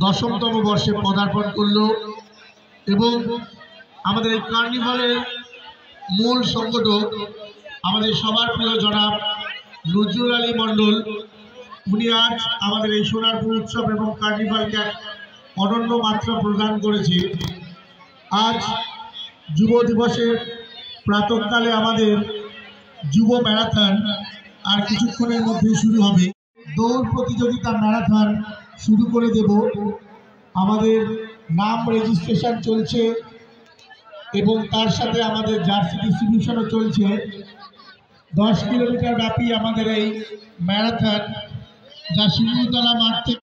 10তম বর্ষে পদার্পণ করলো এবং আমাদের এই কার্নিভালের মূল সংগঠক আমাদের সবার প্রিয় জনাব নজরুল আলী মণ্ডল, উনি আজ আমাদের এই সোনারপুর উৎসব এবং কার্নিভালকে এক অনন্য মাত্রা প্রদান করেছে। আজ যুব দিবসের প্রাতঃকালে আমাদের যুব ম্যারাথন আর কিছুক্ষণের মধ্যেই শুরু হবে। দৌড় প্রতিযোগিতা ম্যারাথন শুরু করে দেব। আমাদের নাম রেজিস্ট্রেশন চলছে এবং তার সাথে আমাদের জার্সি ডিস্ট্রিবিউশনও চলছে। 10 কিলোমিটার ব্যাপী আমাদের এই ম্যারাথন, যা শিমুলতলা মাঠ থেকে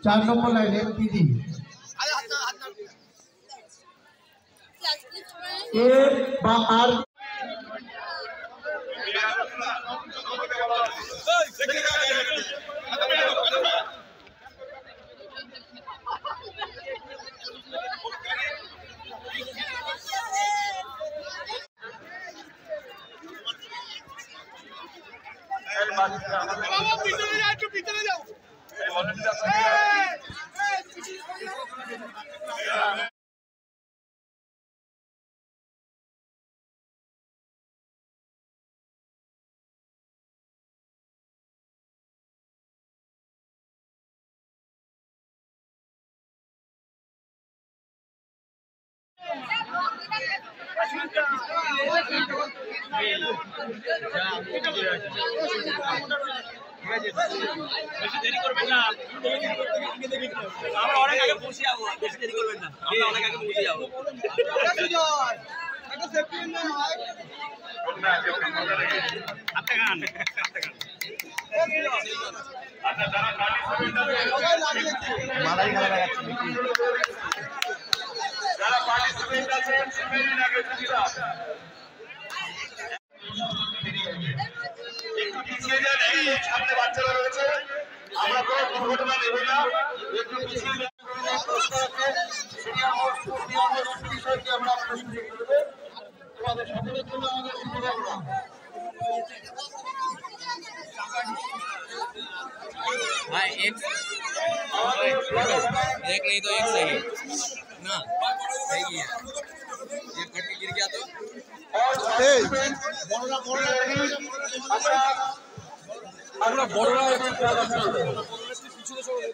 4 নম্বর লাইনে পিডি এ বা আর পিছনে যাও। বেশি দেরি করবেন না, আমরা অনেক আগে পৌঁছে যাবো। বেশি দেরি করবেন না, আমরা অনেক আগে পৌঁছে যাবো। মালাই খেলা লাগাচ্ছে যারা পার্টিসিপেন্ট আছেন একটু পিছিয়ে যান, এই সামনে বাচ্চারা রয়েছে, আমরা কোনো দুর্ঘটনা নেব না, একটু পিছিয়ে যান। বিষয়টি আমরা আপনাদের সুযোগ করব, তোমাদের সকলের জন্য আমাদের শুভকামনা। भाई एक देख नहीं तो एक सही ना सही है, ये फट के गिर गया तो আমরা বড়রা একটু পিছনে চলে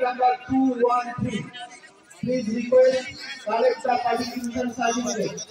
number 213. Please request collector participation certificate.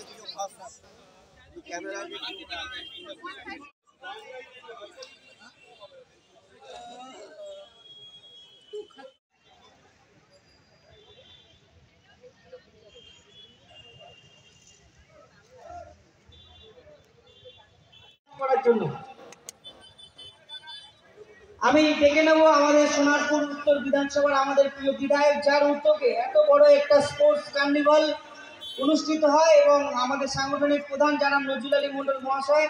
আমি ডেকে নেব আমাদের সোনারপুর উত্তর বিধানসভার আমাদের প্রিয় বিধায়ক, যার উদ্যোগে এত বড় একটা স্পোর্টস কার্নিভাল অনুষ্ঠিত হয় এবং আমাদের সাংগঠনিক প্রধান জনাব নজরুল আলী মণ্ডল মহাশয়